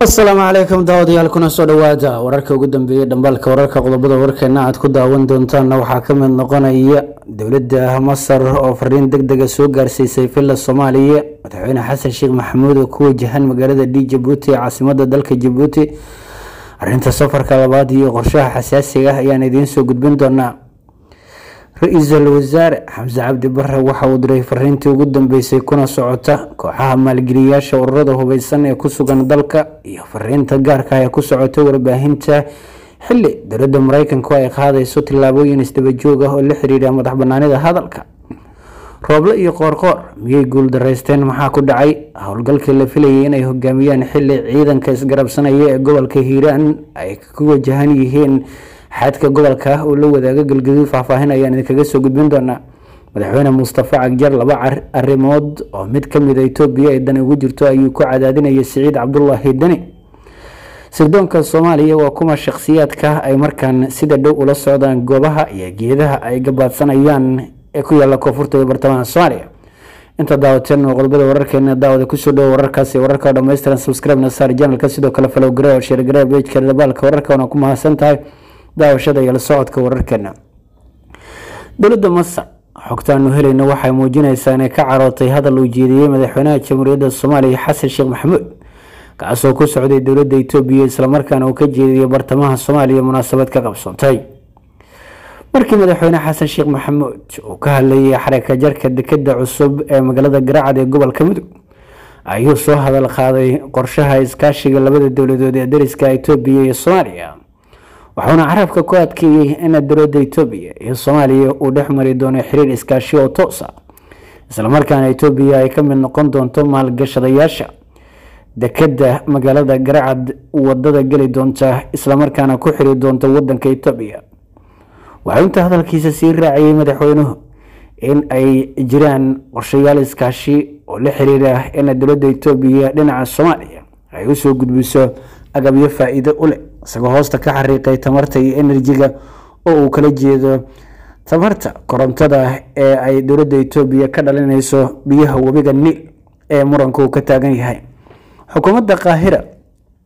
السلام عليكم daawadayaal kuna soo dhawaada wararka ugu dambeeyay dhambalka wararka qodobada warkeena aad ku daawan doontaan waxa ka mid noqonaya dawladda Masar oo fariin degdeg ah soo gaarsiisay filan Soomaaliya madaxweyne Xasan Sheekh Maxamuud oo ku wajahan magaalada Djibouti caasimadda dalka Djibouti arinta safarka labaad iyo qorshaha xasaasiga ah ayaan idin soo gudbin doonaa Ra'iisul Wasaare Xamse Cabdi Barre waxa uu diray fariintii ugu dambeysay kuna socota kooxaha maalgeliyayaasha ururada hubeysan ee ku sugan dalka iyo fariinta gaarka ah ee ku socota warbaahinta xilli dowladda Mareykanku ay qaadayso tillaabooyin isdaba joog ah oo la xiriira madaxbannaanida hadalka Rooble iyo Qoorqoor miyay guul dareysteen maxaa ku dhacay howlgalkii la filayay inay hogaamiyaan xilli ciidanka isgarabsanaya ee gobolka Hiiraan ay ku wajahan yihiin xadka gobolka oo la wadaaga galgaduud faahfaahinayaan idinkaga soo gudbin doonaa madaxweyne Mustafa Cagjar laba arrimood oo mid ka mid ah Itoobiya ay dan ugu jirto ayuu ku cadaadinayay Siciid Cabdullaahi Dani sirdoonka Soomaaliya waa kuma shakhsiyaadka ay markaan sida dhow ula socdaan goobaha iyo geedaha ay gabaadsanayaan ee ku yaala koonfurta iyo bartamaha Soomaaliya inta daawateen qodobada wararkeena daawada ku soo dhaw wararkaasi wararka dhameystiran subscribe na saar channelka sidoo kale follow gareeyo share gareeyo page-ka dabalka wararka oo ku mahadsan tahay daawashada iyo la socodka wararkeena dowladda Masar xogtaan helayna waxay muujinaysaa inay ka carootay hadal uu jeediyay madaxweynaha Jamhuuriyadda Soomaaliya Xasan Sheekh Maxamuud kaasoo ku socday dowladda Itoobiya isla markaana uu ka jeediyay bartamaha Soomaaliya munaasabad ka qabsoontay markii madaxweyne Xasan Sheekh Maxamuud uu ka hadlayay xaraka jarka dekedda cusub ee magaalada Garaacad ee gobolka Mudug ayuu soo hadal qaaday qorshaha iskaashiga labada dowladood ee dariska Itoobiya iyo Soomaaliya waxaana carabka ku adkeeyay in dowladda Itoobiya iyo Soomaaliya uu dhexmari doono xiriir iskaashi oo toos ah isla markaana Itoobiya ay ka mid noqon doonto maalgashadayaasha dekedda magaalada Garaacad wadada gali doonta isla markaana ku xiri doonta wadanka Itoobiya waxa inta hadalkiisa sii raaciyay madaxweynuhu in ay jiraan qorshayaal iskaashi oo la xiriira in dowladda Itoobiya dhinaca Soomaaliya ay u soo gudbiso agabyo faa'iido u leh isagoo hoosta ka xariiqay tamarta iyo enerjiga oo uu kala jeedo tamarta korontada ee ay dowladda Itoobiya ka dhalinayso biyaha webiga Niil ee muranku ka taagan yahay xukuumadda Qaahira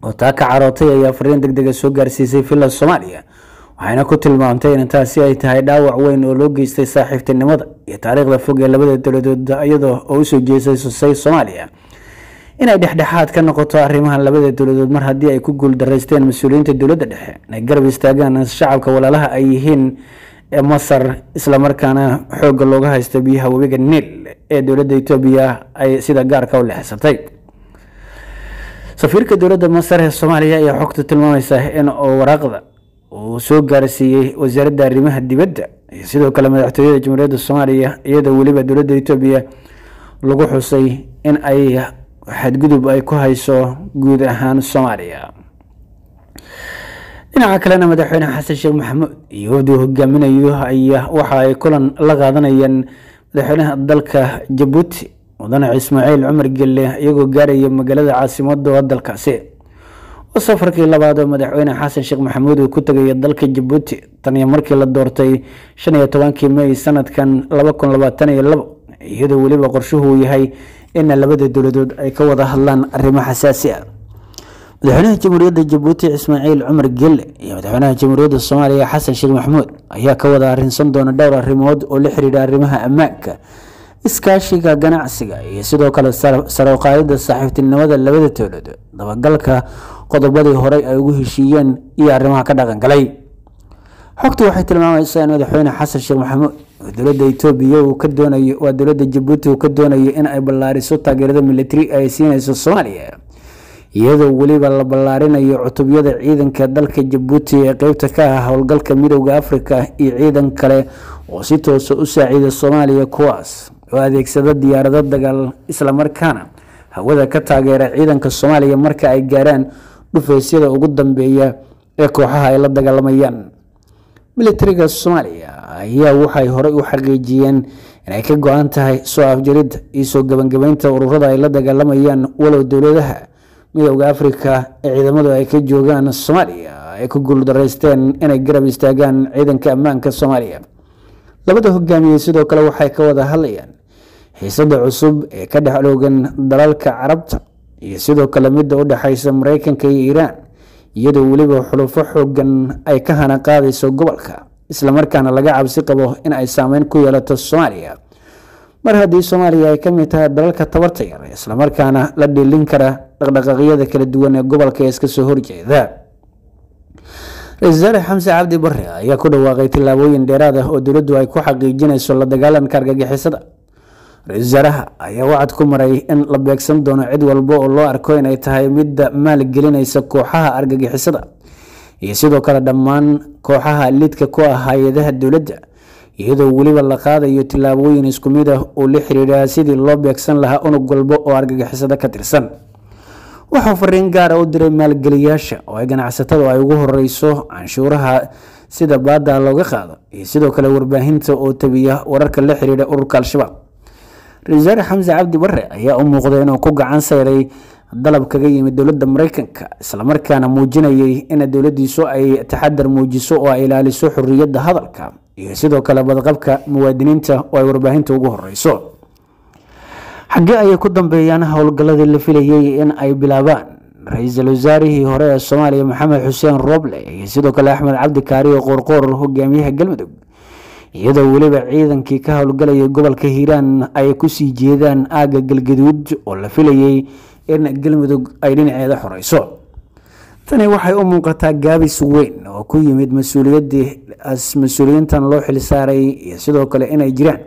oo taa ka carootay ayaa fariin degdeg ah soo gaarsiisay filan Soomaaliya waxayna ku tilmaantay in taasi ay tahay dhaawac weyn oo loo geystay saaxiibtinimada iyo taariikhda fog ee labada dowladood iyadoo oo u soo jeesay Soomaaliya inay dhexdhexaad ka noqoto arrimaha labada dowladood mar haddii ay ku guul dareysteen mas'uuliyiinta dowladda dhexe inay garab istaagaan shacabka walaalaha ay yihiin ee Masar isla markaana xoog looga haysto biyaha webiga Niil ee dowladda Itoobiya ay sida gaarka u leexsatay safiirka dowladda Masar ee Soomaaliya ayaa xogta tilmaamaysa in waraaqda uu soo gaarsiiyay wasaaradda arrimaha dibadda iyo sidoo kale madaxtooyada Jamhuuriyadda Soomaaliya iyadoo waliba dowladda Itoobiya lagu xusay in ay xadgudub ay ku hayso guud ahaan Soomaaliya dhinaca kalena madaxweyne Xasan Sheekh Maxamuud iyo wafdi hogaaminayo ayaa waxa ay kulan la qaadanayaan madaxweynaha dalka Djibouti wadana Ismaaciil Cumar Gelle iyagoo gaaraya magaalada caasimadda dalkaasi safarkii labaad oo madaxweyne Xasan Sheekh Maxamuud uu ku tagay dalka Djibouti tan iyo markii la doortay 15 May sanadkan 2022 iyadoo waliba qorshuhu yahay in labada dowladood ay ka wada hadlaan arrimo xasaasi ah madaxweynaha Jamhuuriyadda Djibouti Ismaaciil Cumar Gelle iyo madaxweynaha Jamhuuriyadda Soomaaliya Xasan Sheekh Maxamuud ayaa ka wada arrinsan doona dhowr arrimood oo la xiriira arrimaha ammaanka iskaashiga ganacsiga iyo sidoo kale sare u qaadida saaxiibtinimada labada dowladood dabagalka qodobadii hore ay ugu heshiiyeen iyo arrimaha ka dhaqan galay xogtu waxay tilmaamaysaa in madaxweyne Xasan Sheekh Maxamuud dowladda Itoobiya uu ka doonayo waa dowladda Djibouti uu ka doonayo in ay ballaariso taageerada military ay siinayso Soomaaliya iyadoo waliba la ballaarinayo cutubiyada ciidanka dalka Djibouti ee qaybta ka ah howlgalka midowga Afrika iyo ciidan kale oo si toos ah u saaciida Soomaaliya kuwaas oo adeegsada diyaarado dagaal isla markaana hawada ka taageera ciidanka Soomaaliya marka ay gaaraan dhufaysyada ugu dambeeya ee kooxaha ay la dagaalamayaan militariga Soomaaliya ayaa waxay hore u xaqiijiyeen in ay ka go'an tahay soo afjarid iyo soo gabagabaynta ururada ay la dagaalamayaan walow dowladaha midowga Afrika ee ciidamadu ay ka joogaan Soomaaliya ay ku guul dareysteen inay garab istaagaan ciidanka ammaanka Soomaaliya labada hogaamiye sidoo kale waxay ka wada hadlayaan xiisada cusub ee ka dhaxloogan dalalka Carabta iyo sidoo kale midda u dhaxaysa Mareykanka iyo Iiraan iyadoo waliba xulufo xoogan ay ka hana qaadayso gobolka isla markaana laga cabsi qabo in ay saameyn ku yeelato Soomaaliya mar haddii Soomaaliya ay ka mid tahay dalalka tabarta yar isla markaana la dhilin kara dhaqdhaqaaqyada kala duwan ee gobolka iska soo horjeeda. Ra'iisul Xamse Cabdi Barre ayaa ku dhawaaqay tillaabooyin dheeraad ah oo dowladdu ay ku xaqiijinayso la dagaalanka argagixisada. Ra'iisul ayaa wacd ku maray in la beegsan doono cid walba oo loo arko in ay tahay mid maal gelinaysa kooxaha argagixisada iyo sidoo kale dhammaan kooxaha lidka ku ah hay'adaha dowladda iyadoo waliba la qaadayo tillaabooyin isku mid ah oo la xiriira sidii loo beegsan lahaa unug walba oo argagixisada ka tirsan. Wuxuu fariin gaar ah u diray maalgeliyaasha oo ay ganacsatada ay ugu horeyso canshuuraha sida baada looga qaado iyo sidoo kale warbaahinta oo tabiya wararka la xiriira ururka Al-Shabaab. Ra'iisul Xamse Cabdi Barre ayaa u muuqday inuu ku gacan sayray dalab kaga yimid dowladda Mareykanka isla markaana muujinayay in dowladdiisu ay taxadar muujiso oo ay ilaaliso xorriyadda hadalka iyo sidoo kale badqabka muwaadiniinta oo ay warbaahinta ugu horeyso. xagee ayay ku dambeeyaan howlgalladii la filayay in ay bilaabaan ra'iisul wasaarihii hore ee Soomaaliya Maxamed Xuseen Roble iyo sidoo kale Axmed Cabdi Kaariyo Qoorqoor hogaamiyaha Galmudug iyadoo waliba ciidankii ka howlgalaya gobolka Hiiraan ay ku sii jeedaan aaga Galgaduud oo la filayay in Galmudug ay dhinaceeda xoreyso. tani waxay u muuqataa gaabis weyn oo ku yimid mas'uuliyiintan loo xil saaray iyo sidoo kale inay jiraan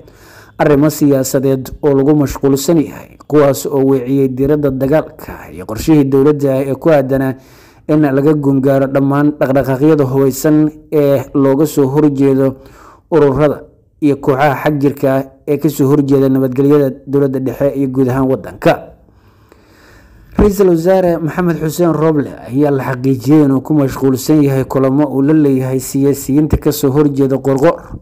arrimo siyaasadeed oo lagu mashquulsan yahay kuwaas oo weeciyay diiradda dagaalka iyo qorshihii dowladda ee ku aadana in laga gungaaro dhammaan dhaqdhaqaaqyada hubeysan ee looga soo horjeedo ururada iyo kooxaha xagjirka ee ka soo horjeeda nabadgelyada dowladda dhexe iyo guud ahaan waddanka. Ra'iisul Wasaare Maxamed Xuseen Roble ayaa la xaqiijiyay inuu ku mashquulsan yahay kulamo uu la leeyahay siyaasiyiinta ka soo horjeeda Qoorqoor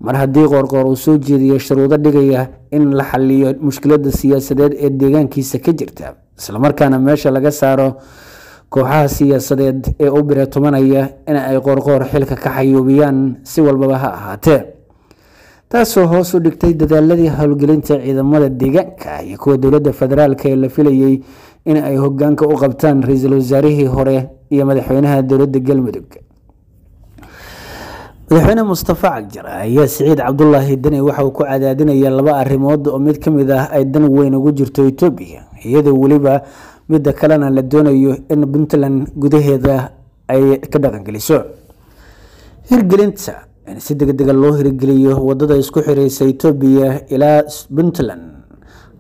mar haddii Qoorqoor uu soo jeediyo shuruudo dhigaya in la xalliyo mushkiladda siyaasadeed ee deegaankiisa ka jirta isla markaana meesha laga saaro kooxaha siyaasadeed ee u bireetomanaya in ay Qoorqoor xilka ka xayuubiyaan si walbaba ha ahaatee taasoo hoos u dhigtay dadaaladii howlgelinta ciidamada deegaanka iyo kuwa dowladda federaalka ee la filayay in ay hoggaanka u qabtaan ra'iisul wasaarihii hore iyo madaxweynaha dowladda Galmudug. madaxweyne Mustafa Cagjar ayaa Siciid Cabdullaahi Dani waxa uu ku cadaadinaya laba arrimood oo mid kamid ah ay dan weyn ugu jirto Itoobiya iyadoo waliba midda kalena la doonayo in Puntland gudaheeda ay ka dhaqangeliso. hirgelinta in si degdeg ah loo hirgeliyo wadada isku xireysa Itoobiya ilaa Puntland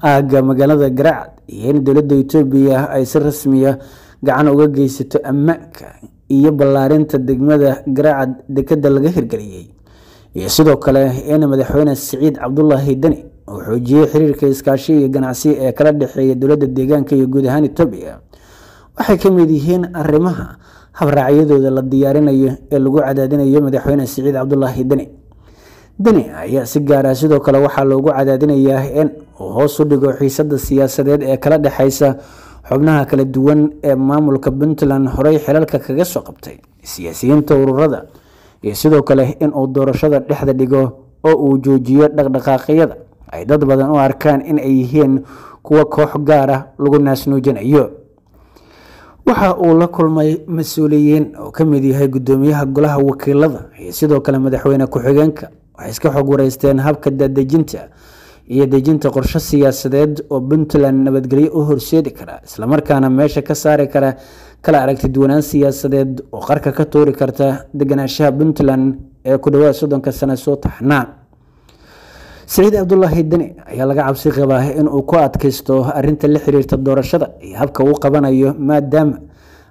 aaga magaalada Garaacad iyo in dowladda Itoobiya ay si rasmi ah gacan uga geysato ammaanka iyo ballaarinta degmada Garaacad dekada laga hirgeliyay iyo sidoo kale in madaxweyne Siciid Cabdullaahi Dani uu xoojiyay xiriirka iskaashi iyo ganacsi ee kala dhaxeeya dowladda deegaanka iyo guud ahaan Itoobiya waxay ka mid yihiin arrimaha habraacyadooda la diyaarinayo ee lagu cadaadinayo madaxweyne Siciid Cabdullaahi Dani ayaa si gaar ah sidoo kale waxaa loogu cadaadinayaa in uu hoos u dhigo xiisadda siyaasadeed ee kala dhaxaysa xubnaha kala duwan ee maamulka Puntland horey xilalka kaga soo qabtay siyaasiyiinta ururada iyo sidoo kale in uu doorashada dhexda dhigo oo uu joojiyo dhaqdhaqaaqyada ay dad badan u arkaan in ay yihiin kuwa koox gaar ah lagu naasnuujinayo. waxa uu la kulmay mas'uuliyiin oo ka mid yahay gudoomiyaha golaha wakiilada iyo sidoo kale madaxweyne ku-xigeenka waxay iska xog wareysteen habka dejinta iyo dejinta qorshe siyaasadeed oo Puntland nabadgelyo u horseedi kara isla markaana meesha ka saari kara kala aragti duwanaan siyaasadeed oo qarka ka toori karta deganaanshaha Puntland ee ku dhawaad 30 sano soo taxnaa. Siciid Cabdullaahi Dani ayaa laga cabsi qabaa in uu ku adkaysto arrinta la xiriirta doorashada iyo habka uu qabanayo maadaama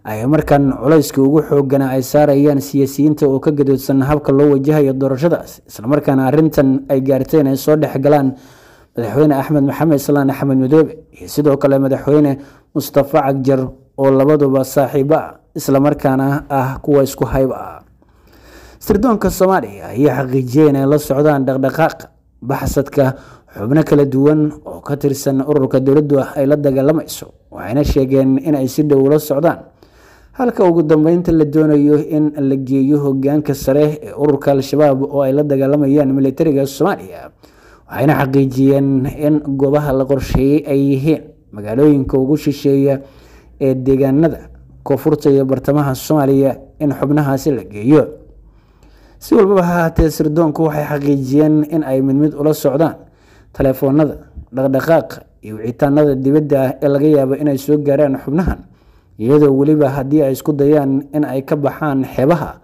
ay markan culayska ugu xoogana ay saarayaan siyaasiyiinta oo ka gadoodsan habka loo wajahayo doorashadaas isla markaana arrintan ay gaarteen ay soo dhexgalaan madaxweyne Axmed Maxamed Islaan Axmed Madoobe iyo sidoo kale madaxweyne Mustafa Cagjar oo labaduba saaxiibo ah isla markaana ah kuwa isku hayb ah. sirdoonka Soomaaliya ayaa xaqiijiyay in ay la socdaan dhaqdhaqaaqa baxsadka xubno kala duwan oo ka tirsan ururka dowladdu ay la dagaalamayso waxayna sheegeen in ay si dhow la socdaan halka ugu dambeynta la doonayo in la geeyo hoggaanka sare ee ururka Al-Shabaab oo ay la dagaalamayaan militariga Soomaaliya waxayna xaqiijiyeen in goobaha la qorsheeyay ay yihiin magaalooyinka ugu shisheeya ee deegaanada koonfurta iyo bartamaha Soomaaliya in xubnahaasi la geeyo. Si walba ha ahaatee, sirdoonku waxay xaqiijiyeen in ay mid ula socdaan taleefoonada, dhaqdhaqaaqa iyo wicitaanada dibadda ee laga yaabo inay soo gaaraan xubnahan, iyadoo weliba haddii ay isku dayaan in ay ka baxaan xeebaha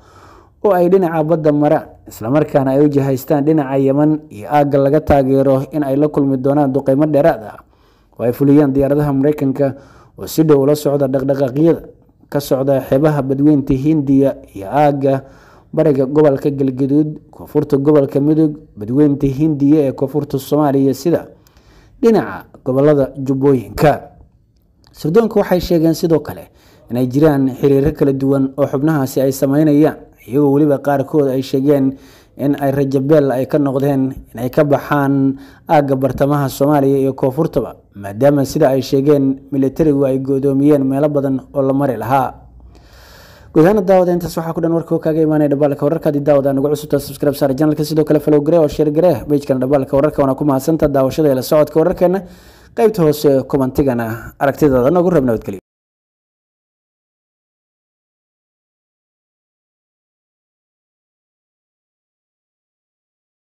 oo ay dhinaca badda maraan isla markaana ay u jihaystaan dhinaca Yemen iyo aagga laga taageero in ay la kulmi doonaan duqeymo dheeraad ah oo ay fuliyaan diyaaradaha Mareykanka oo si dhow ula socda dhaqdhaqaaqyada ka socda xeebaha Badweynta Hindiya iyo aagga bariga gobolka Galgaduud, koonfurta gobolka Mudug, Badweynta Hindiya ee koonfurta Soomaaliya sida dhinaca gobolada Jubbooyinka. Sirdoonku waxay sheegeen sidoo kale inay jiraan xiriiro kala duwan oo xubnahaasi ay sameynayaan, iyagoo weliba qaarkood ay sheegeen in ay rajabeel ay ka noqdeen inay ka baxaan aagga bartamaha Soomaaliya iyo koonfurtaba, maadaama sida ay sheegeen militarigu ay go'doomiyeen meelo badan oo la mari lahaa. gudahaan daawada intaas waxaa ku dhan warka kaaga imaanaya Dhabaalka Wararka. Haddii daawada nagu cusubtaa subscribe saar channelka, sidoo kale follow garee oo share garee page-kan Dhabaalka Wararka. Waana ku mahadsantahay daawashada iyo la socodka wararkeena. qaybta hoose commentigana aragtidaada nagu reeb nabadgelyo.